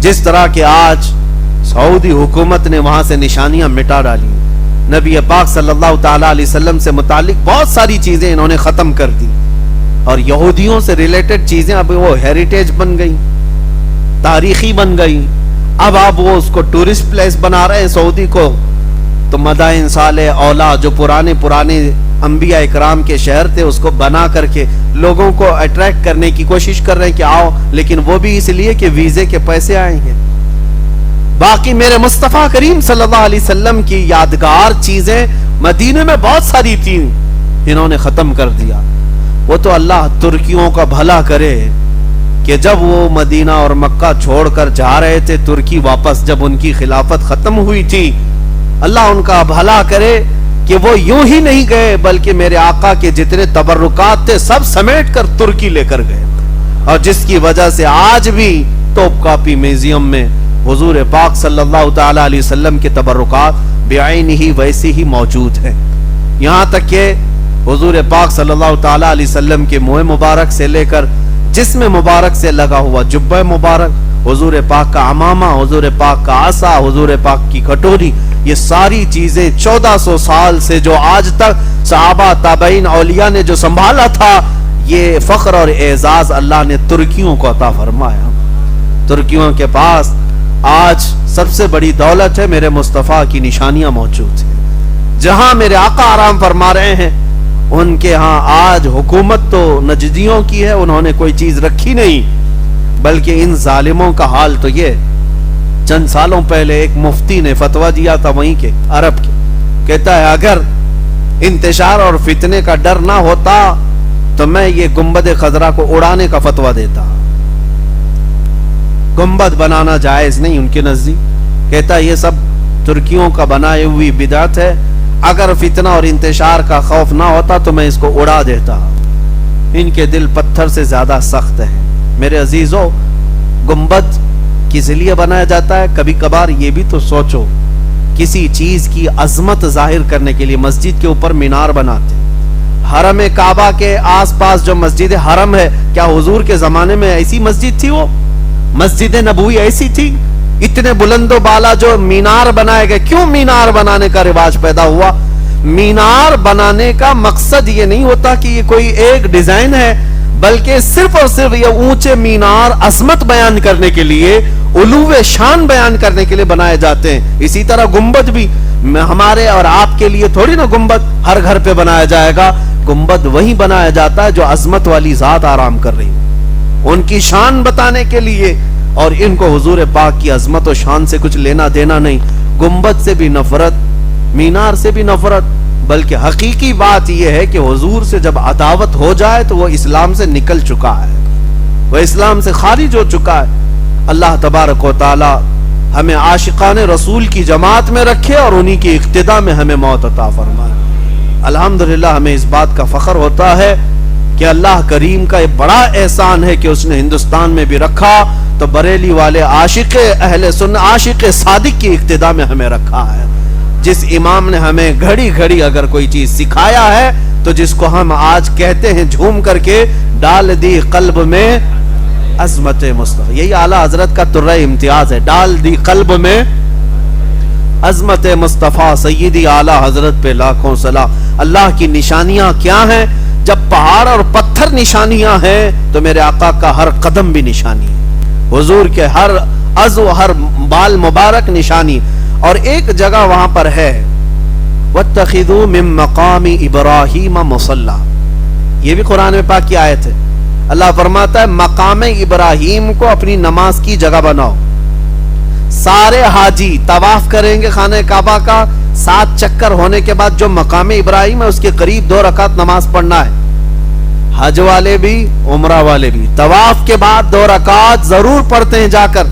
جس طرح کہ آج سعودی حکومت نے وہاں سے نشانیاں مٹا ڈالی، نبی پاک صلی اللہ تعالیٰ علیہ وسلم سے متعلق بہت ساری چیزیں انہوں نے ختم کر دی، اور یہودیوں سے ریلیٹڈ چیزیں اب وہ ہیریٹیج بن گئی، تاریخی بن گئی. اب آپ وہ اس کو ٹورسٹ پلیس بنا رہے ہیں سعودی کو. تو مدائن صالح اولا جو پرانے انبیاء اکرام کے شہر تھے اس کو بنا کر کے لوگوں کو اٹریکٹ کرنے کی کوشش کر رہے ہیں کہ آؤ، لیکن وہ بھی اس لیے کہ ویزے کے پیسے آئیں گے. باقی میرے مصطفیٰ کریم صلی اللہ علیہ وسلم کی یادگار چیزیں مدینے میں بہت ساری تھیں، انہوں نے ختم کر دیا. وہ تو اللہ ترکیوں کا بھلا کرے کہ جب وہ مدینہ اور مکہ چھوڑ کر جا رہے تھے ترکی واپس، جب ان کی خلافت ختم ہوئی تھی، اللہ ان کا بھلا کرے کہ وہ یوں ہی نہیں گئے بلکہ میرے آقا کے جتنے تبرکات تھے سب سمیٹ کر ترکی لے کر گئے، اور جس کی وجہ سے آج بھی توپ کاپی میوزیم میں حضور پاک صلی اللہ تعالی علیہ وسلم کے تبرکات بعین ہی ویسے ہی موجود ہیں. یہاں تک کہ حضور پاک صلی اللہ تعالی علیہ وسلم کے منہ مبارک سے لے کر جسم مبارک سے لگا ہوا جبہ مبارک، حضور پاک کا عمامہ، حضور پاک کا عصا، حضور پاک کی کٹوری، یہ ساری چیزیں 1400 سال سے جو آج تک صحابہ تابعین اولیاء نے جو سنبھالا تھا، یہ فخر اور اعزاز اللہ نے ترکیوں کو عطا فرمایا. ترکیوں کے پاس آج سب سے بڑی دولت ہے، میرے مصطفیٰ کی نشانیاں موجود ہیں. جہاں میرے آقا آرام فرما رہے ہیں ان کے ہاں آج حکومت تو نجدیوں کی ہے، انہوں نے کوئی چیز رکھی نہیں، بلکہ ان ظالموں کا حال تو یہ. چند سالوں پہلے ایک مفتی نے فتویٰ دیا تھا وہیں کے عرب کے، کہتا ہے اگر انتشار اور فتنے کا ڈر نہ ہوتا تو میں یہ گنبد خضرا کو اڑانے کا فتویٰ دیتا. گنبد بنانا جائز نہیں ان کے نزدیک، کہتا ہے یہ سب ترکیوں کا بنائے ہوئی بدعت ہے، اگر فتنہ اور انتشار کا خوف نہ ہوتا تو میں اس کو اڑا دیتا. ان کے دل پتھر سے زیادہ سخت ہیں. میرے عزیزو، گنبد کس لیے بنایا جاتا ہے؟ کبھی کبھار یہ بھی تو سوچو، کسی چیز کی عظمت ظاہر کرنے کے لیے مسجد کے اوپر مینار بناتے. حرم کعبہ کے آس پاس جو مسجد حرم ہے، کیا حضور کے زمانے میں ایسی مسجد تھی؟ وہ مسجد نبوی ایسی تھی؟ اتنے بلند و بالا جو مینار بنائے گئے. کیوں مینار بنانے کا رواج پیدا ہوا؟ مینار بنانے کا مقصد یہ نہیں ہوتا کہ یہ کوئی ایک ڈیزائن ہے، بلکہ صرف اور صرف یہ اونچے مینار عظمت بیان کرنے کے لیے، علو شان بیان کرنے کے لیے بنائے جاتے ہیں. اسی طرح گنبد بھی ہمارے اور آپ کے لیے تھوڑی نا گنبد ہر گھر پہ بنایا جائے گا. گنبد وہی بنایا جاتا ہے جو عظمت والی ذات آرام کر رہی ہے، ان کی شان بتانے کے لیے. اور ان کو حضور پاک کی عظمت و شان سے کچھ لینا دینا نہیں. گنبد سے بھی نفرت، مینار سے بھی نفرت، بلکہ حقیقی بات یہ ہے کہ حضور سے جب عداوت ہو جائے تو وہ اسلام سے نکل چکا ہے، وہ اسلام سے خارج ہو چکا ہے. اللہ تبارک و تعالی ہمیں عاشقان رسول کی جماعت میں رکھے اور انہی کی اقتداء میں ہمیں موت عطا فرمائے. الحمدللہ ہمیں اس بات کا فخر ہوتا ہے کہ اللہ کریم کا ایک بڑا احسان ہے کہ اس نے ہندوستان میں بھی رکھا تو بریلی والے عاشق اہل سنت، عاشق صادق کی اقتداء میں ہمیں رکھا ہے. جس امام نے ہمیں گھڑی گھڑی اگر کوئی چیز سکھایا ہے تو جس کو ہم آج کہتے ہیں جھوم کر کے، ڈال دی قلب میں عظمت مصطفیٰ، یہی اعلیٰ حضرت کا ترہ امتیاز ہے، ڈال دی قلب میں عظمت مصطفیٰ سیدی اعلیٰ حضرت پہ لاکھوں سلام. اللہ کی نشانیاں کیا ہیں؟ جب پہاڑ اور پتھر نشانیاں ہیں تو میرے آقا کا ہر قدم بھی نشانی ہے، حضور کے ہر عضو، ہر بال مبارک نشانی. اور ایک جگہ وہاں پر ہے وَاتَّخِذُوا مِن مَقَامِ إِبْرَاهِيمَ مُصَلَّى، یہ بھی قرآن میں پاک کی آیت ہے. اللہ فرماتا ہے مقام ابراہیم کو اپنی نماز کی جگہ بناؤ. سارے حاجی طواف کریں گے خانہ کعبہ کا، 7 چکر ہونے کے بعد جو مقام ابراہیم ہے اس کے قریب 2 رکعت نماز پڑھنا ہے. حج والے بھی عمرہ والے بھی طواف کے بعد 2 رکعت ضرور پڑھتے ہیں جا کر.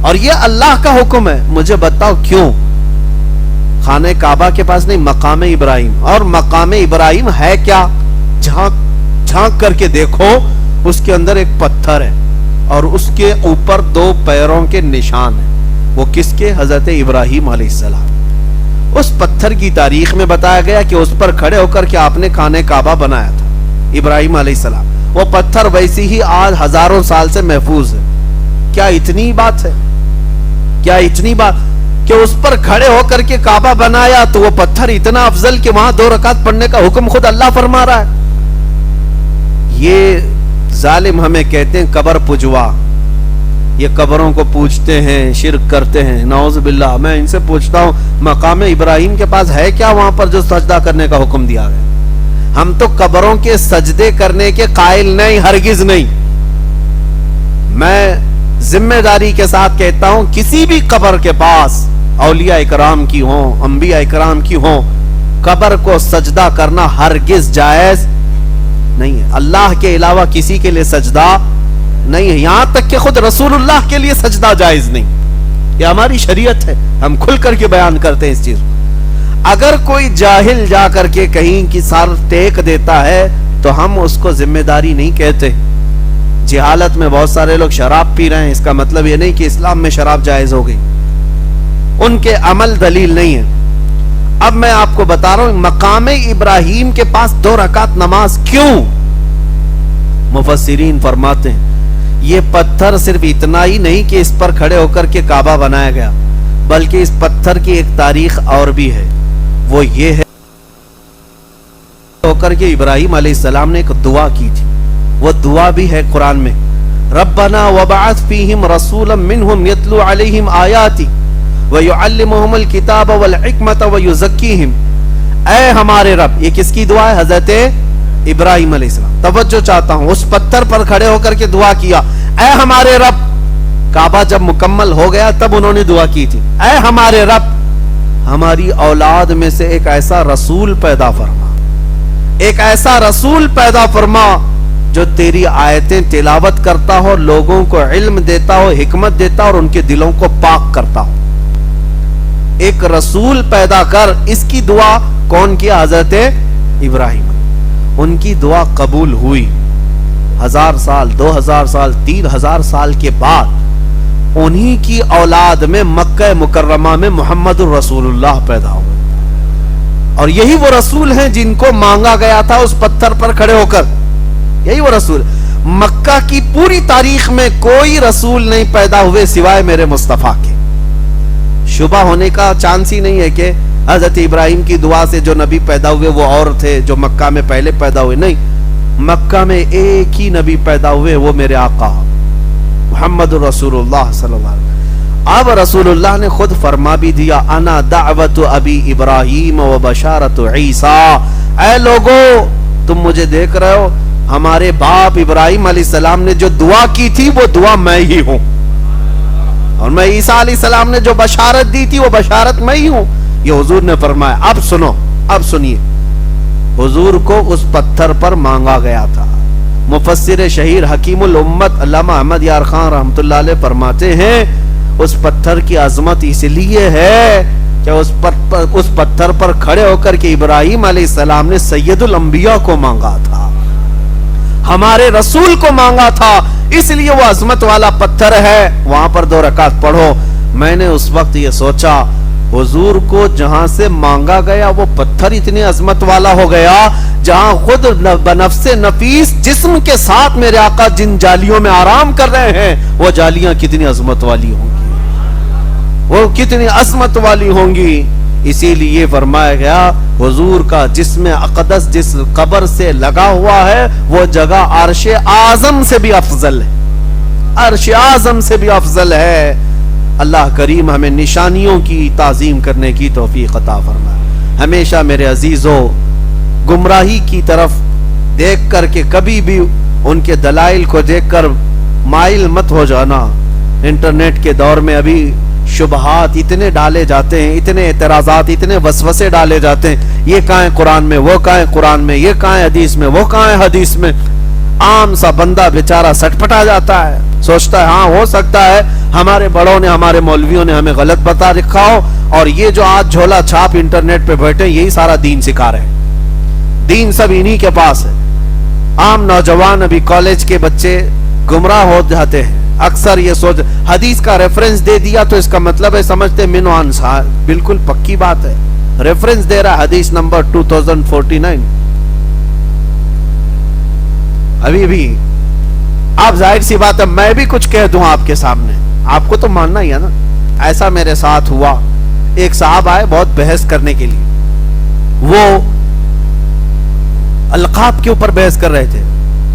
اور یہ اللہ کا حکم ہے. مجھے بتاؤ کیوں؟ خانہ کعبہ کے پاس نہیں، مقام ابراہیم. اور مقام ابراہیم ہے کیا؟ جھانک کر کے دیکھو، اس کے اندر ایک پتھر ہے اور اس کے اوپر 2 پیروں کے نشان ہیں. وہ کس کے؟ حضرت ابراہیم علیہ السلام. اس پتھر کی تاریخ میں بتایا گیا کہ اس پر کھڑے ہو کر کے آپ نے خانہ کعبہ بنایا تھا ابراہیم علیہ السلام. وہ پتھر ویسی ہی آج ہزاروں سال سے محفوظ ہے. کیا اتنی بات ہے؟ کیا اتنی بات کہ اس پر کھڑے ہو کر کے کعبہ بنایا تو وہ پتھر اتنا افضل کہ وہاں 2 رکعت پڑھنے کا حکم خود اللہ فرما رہا ہے. یہ ظالم ہمیں کہتے ہیں قبر پجوا، یہ قبروں کو پوجتے ہیں، شرک کرتے ہیں، نعوذ باللہ. میں ان سے پوچھتا ہوں مقام ابراہیم کے پاس ہے کیا وہاں پر جو سجدہ کرنے کا حکم دیا گیا؟ ہم تو قبروں کے سجدے کرنے کے قائل نہیں، ہرگز نہیں. میں ذمہ داری کے ساتھ کہتا ہوں کسی بھی قبر کے پاس اولیاء اکرام کی ہوں، انبیاء اکرام کی ہوں، قبر کو سجدہ کرنا ہرگز جائز نہیں ہے. اللہ کے علاوہ کسی کے لیے سجدہ نہیں ہے، یہاں تک کہ خود رسول اللہ کے لیے سجدہ جائز نہیں. یہ ہماری شریعت ہے، ہم کھل کر کے بیان کرتے ہیں اس چیز. اگر کوئی جاہل جا کر کے کہیں کی سر ٹیک دیتا ہے تو ہم اس کو ذمہ داری نہیں کہتے. جہالت میں بہت سارے لوگ شراب پی رہے ہیں، اس کا مطلب یہ نہیں کہ اسلام میں شراب جائز ہو گئی، ان کے عمل دلیل نہیں ہے. اب میں آپ کو بتا رہا ہوں مقام ابراہیم کے پاس 2 رکعت نماز کیوں؟ مفسرین فرماتے ہیں یہ پتھر صرف اتنا ہی نہیں کہ اس پر کھڑے ہو کر کے کعبہ بنایا گیا، بلکہ اس پتھر کی ایک تاریخ اور بھی ہے. وہ یہ ہے ہو کر کے ابراہیم علیہ السلام نے ایک دعا کی تھی، وہ دعا بھی ہے قرآن میں. ربنا وبعث فیہم رسولا منہم یتلو علیہم آیاتی وَيُعَلِّمُهُمُ الْكِتَابَ وَالْحِكْمَةَ وَيُزَكِّيهِمْ. اے ہمارے رب، یہ کس کی دعا ہے؟ حضرت ابراہیم علیہ السلام. توجہ چاہتا ہوں، اس پتھر پر کھڑے ہو کر کے دعا کیا، اے ہمارے رب. کعبہ جب مکمل ہو گیا تب انہوں نے دعا کی تھی، اے ہمارے رب ہماری اولاد میں سے ایک ایسا رسول پیدا فرما، ایک ایسا رسول پیدا فرما جو تیری آیتیں تلاوت کرتا ہو، لوگوں کو علم دیتا ہو، حکمت دیتا ہو اور ان کے دلوں کو پاک کرتا ہو. ایک رسول پیدا کر. اس کی دعا کون کیا؟ حضرت ابراہیم. ان کی دعا قبول ہوئی. 1000 سال، 2000 سال، 3000 سال کے بعد انہی کی اولاد میں مکہ مکرمہ میں محمد الرسول اللہ پیدا ہوئے. اور یہی وہ رسول ہیں جن کو مانگا گیا تھا اس پتھر پر کھڑے ہو کر. یہی وہ رسول. مکہ کی پوری تاریخ میں کوئی رسول نہیں پیدا ہوئے سوائے میرے مصطفیٰ کے. شبہ ہونے کا چانس ہی نہیں ہے کہ حضرت ابراہیم کی دعا سے جو نبی پیدا ہوئے وہ اور تھے جو مکہ میں پہلے پیدا ہوئے. نہیں، مکہ میں ایک ہی نبی پیدا ہوئے، وہ میرے آقا محمد رسول اللہ صلی اللہ علیہ وسلم. اب رسول اللہ نے خود فرما بھی دیا، انا دعوت ابی ابراہیم و بشارت عیسیٰ. اے لوگو تم مجھے دیکھ رہے ہو، ہمارے باپ ابراہیم علیہ السلام نے جو دعا کی تھی وہ دعا میں ہی ہوں، اور میں عیسیٰ علیہ السلام نے جو بشارت دی تھی وہ بشارت میں ہی ہوں. یہ حضور نے فرمایا. اب سنو، اب سنیے. حضور کو اس پتھر پر مانگا گیا تھا. مفسر شہیر حکیم الامت علامہ احمد یار خان رحمت اللہ علیہ فرماتے ہیں اس پتھر کی عظمت اس لیے ہے کہ اس پتھر پر کھڑے ہو کر کے ابراہیم علیہ السلام نے سید الانبیاء کو مانگا تھا، ہمارے رسول کو مانگا تھا، اس لیے وہ عظمت والا پتھر ہے. وہاں پر 2 رکعت پڑھو. میں نے اس وقت یہ سوچا حضور کو جہاں سے مانگا گیا وہ پتھر اتنی عظمت والا ہو گیا، جہاں خود بنفس نفیس جسم کے ساتھ میرے آقا جن جالیوں میں آرام کر رہے ہیں وہ جالیاں کتنی عظمت والی ہوں گی، وہ کتنی عظمت والی ہوں گی. اسی لیے فرمایا گیا حضور کا جسم اقدس جس قبر سے لگا ہوا ہے وہ جگہ عرش اعظم سے بھی افضل ہے، عرش اعظم سے بھی افضل ہے. اللہ کریم ہمیں نشانیوں کی تعظیم کرنے کی توفیق عطا فرمائے. ہمیشہ میرے عزیزو گمراہی کی طرف دیکھ کر کے کبھی بھی ان کے دلائل کو دیکھ کر مائل مت ہو جانا. انٹرنیٹ کے دور میں ابھی شبہات اتنے ڈالے جاتے ہیں، اتنے اعتراضات، اتنے وسوسے ڈالے جاتے ہیں، یہ کہاں ہے قرآن میں، وہ کہاں ہے قرآن میں، یہ کہاں ہے حدیث میں، وہ کہاں ہے حدیث میں. عام سا بندہ بیچارہ سٹ پٹا جاتا ہے، سوچتا ہے ہاں ہو سکتا ہے ہمارے بڑوں نے، ہمارے مولویوں نے ہمیں غلط بتا رکھا ہو، اور یہ جو آج جھولا چھاپ انٹرنیٹ پہ بیٹھے یہی سارا دین سکھا رہے ہیں، دین سب انہی کے پاس ہے. عام نوجوان ابھی کالج کے بچے گمراہ ہو جاتے ہیں، اکثر یہ سوچ حدیث کا ریفرنس دے دیا تو اس کا مطلب ہے سمجھتے من و انصار. بالکل پکی بات ہے، ریفرنس دے رہا حدیث نمبر 2049. ابھی بھی آپ ظاہر سی بات ہے میں بھی کچھ کہہ دوں آپ کے سامنے، آپ کو تو ماننا ہی ہے نا. ایسا میرے ساتھ ہوا، ایک صاحب آئے بہت بحث کرنے کے لیے، وہ القاب کے اوپر بحث کر رہے تھے.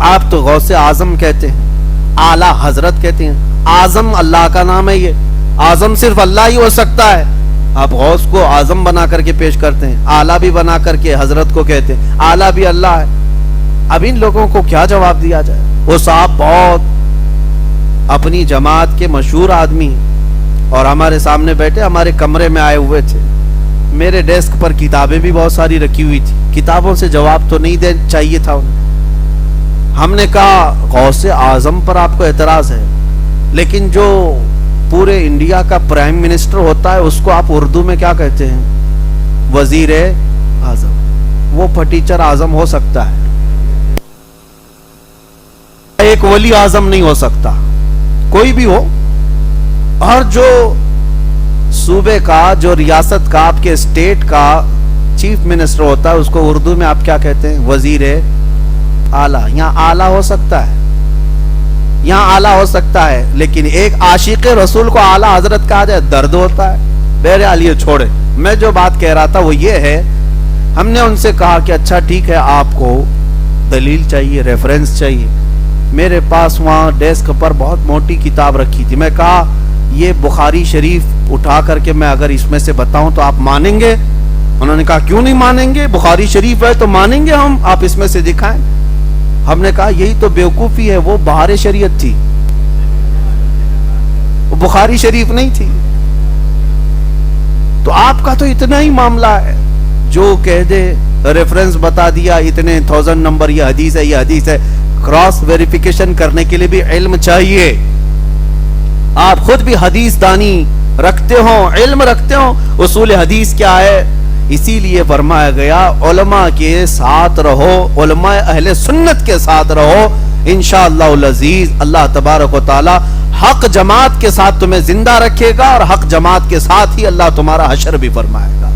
آپ تو غوث اعظم کہتے ہیں، اعلیٰ حضرت کہتے ہیں، اعظم اللہ کا نام ہے، یہ اعظم صرف اللہ ہی ہو سکتا ہے. آپ غوث کو اعظم بنا کر کے پیش کرتے ہیں، اعلیٰ بھی بنا کر کے حضرت کو کہتے ہیں، اعلیٰ بھی اللہ ہے. اب ان لوگوں کو کیا جواب دیا جائے؟ وہ صاحب بہت اپنی جماعت کے مشہور آدمی اور ہمارے سامنے بیٹھے، ہمارے کمرے میں آئے ہوئے تھے. میرے ڈیسک پر کتابیں بھی بہت ساری رکھی ہوئی تھی، کتابوں سے جواب تو نہیں دے چاہیے تھا انہیں. ہم نے کہا غوث اعظم پر آپ کو اعتراض ہے، لیکن جو پورے انڈیا کا پرائم منسٹر ہوتا ہے اس کو آپ اردو میں کیا کہتے ہیں؟ وزیر اعظم. وہ پھٹیچر اعظم ہو سکتا ہے، ایک ولی اعظم نہیں ہو سکتا، کوئی بھی ہو. اور جو صوبے کا، جو ریاست کا، آپ کے اسٹیٹ کا چیف منسٹر ہوتا ہے اس کو اردو میں آپ کیا کہتے ہیں؟ وزیر اعلیٰ. یہاں اعلیٰ ہو سکتا ہے، یہاں اعلیٰ ہو سکتا ہے، لیکن ایک عاشق رسول کو اعلیٰ حضرت کہا جائے درد ہوتا ہے. بہرحال یہ چھوڑے، میں جو بات کہہ رہا تھا وہ یہ ہے، ہم نے ان سے کہا کہ اچھا ٹھیک ہے، آپ کو دلیل چاہیے، ریفرنس چاہیے. میرے پاس وہاں ڈیسک پر بہت موٹی کتاب رکھی تھی. میں کہا یہ بخاری شریف اٹھا کر کے میں اگر اس میں سے بتاؤں تو آپ مانیں گے؟ انہوں نے کہا کیوں نہیں مانیں گے، بخاری شریف ہے تو مانیں گے ہم، آپ اس میں سے دکھائیں. ہم نے کہا یہی تو بیوقوفی ہے، وہ بہار شریعت تھی، وہ بخاری شریف نہیں تھی. تو آپ کا تو اتنا ہی معاملہ ہے، جو کہہ دے ریفرنس بتا دیا، اتنے 1000 نمبر یہ حدیث ہے، یہ حدیث ہے. کراس ویریفیکیشن کرنے کے لیے بھی علم چاہیے. آپ خود بھی حدیث دانی رکھتے ہو، علم رکھتے ہو، اصول حدیث کیا ہے. اسی لیے فرمایا گیا علماء کے ساتھ رہو، علماء اہل سنت کے ساتھ رہو، انشاءاللہ العزیز اللہ تبارک و تعالی حق جماعت کے ساتھ تمہیں زندہ رکھے گا، اور حق جماعت کے ساتھ ہی اللہ تمہارا حشر بھی فرمائے گا.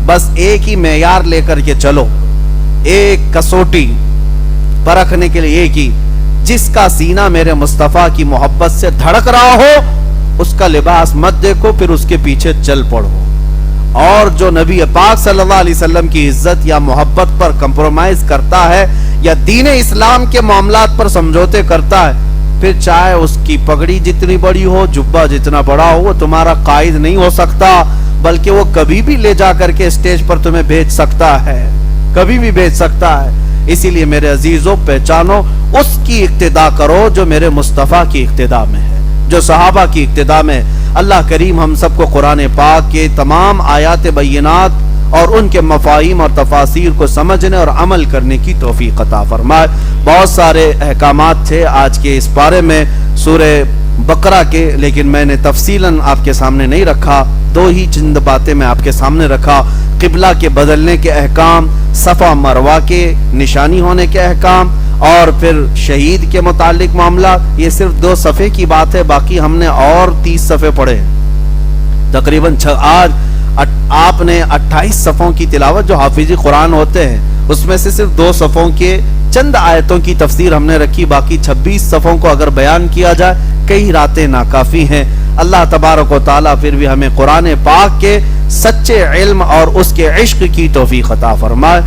بس ایک ہی معیار لے کر کے چلو، ایک کسوٹی پرکھنے کے لیے ایک ہی، جس کا سینہ میرے مصطفیٰ کی محبت سے دھڑک رہا ہو اس کا لباس مت دیکھو، پھر اس کے پیچھے چل پڑو. اور جو نبی پاک صلی اللہ علیہ وسلم کی عزت یا محبت پر کمپرومائز کرتا ہے یا دین اسلام کے معاملات پر سمجھوتے کرتا ہے، پھر چاہے اس کی پگڑی جتنی بڑی ہو، جبہ جتنا بڑا ہو، وہ تمہارا قائد نہیں ہو سکتا، بلکہ وہ کبھی بھی لے جا کر کے اسٹیج پر تمہیں بھیج سکتا ہے، کبھی بھی بھیج سکتا ہے. اسی لیے میرے عزیزوں، پہچانو، اس کی اقتداء کرو جو میرے مصطفیٰ کی اقتداء میں ہے، جو صحابہ کی اقتداء میں. اللہ کریم ہم سب کو قرآن پاک کے تمام آیات بینات اور ان کے مفاہیم اور تفاسیر کو سمجھنے اور عمل کرنے کی توفیق عطا فرمائے. بہت سارے احکامات تھے آج کے اس بارے میں سورہ بقرہ کے، لیکن میں نے تفصیلاً آپ کے سامنے نہیں رکھا. دو ہی چند باتیں میں آپ کے سامنے رکھا: قبلہ کے بدلنے کے احکام، صفا مروہ کے نشانی ہونے کے احکام، اور پھر شہید کے متعلق معاملات. یہ صرف 2 صفحے کی بات ہے، باقی ہم نے اور 30 صفحے پڑھے. تقریباً آج آپ نے 28 صفحوں کی تلاوت، جو حافظ قرآن ہوتے ہیں اس میں سے صرف 2 صفحوں کے چند آیتوں کی تفسیر ہم نے رکھی. باقی 26 صفحوں کو اگر بیان کیا جائے کئی راتیں ناکافی ہیں. اللہ تبارک و تعالیٰ پھر بھی ہمیں قرآن پاک کے سچے علم اور اس کے عشق کی توفیق عطا فرمائے.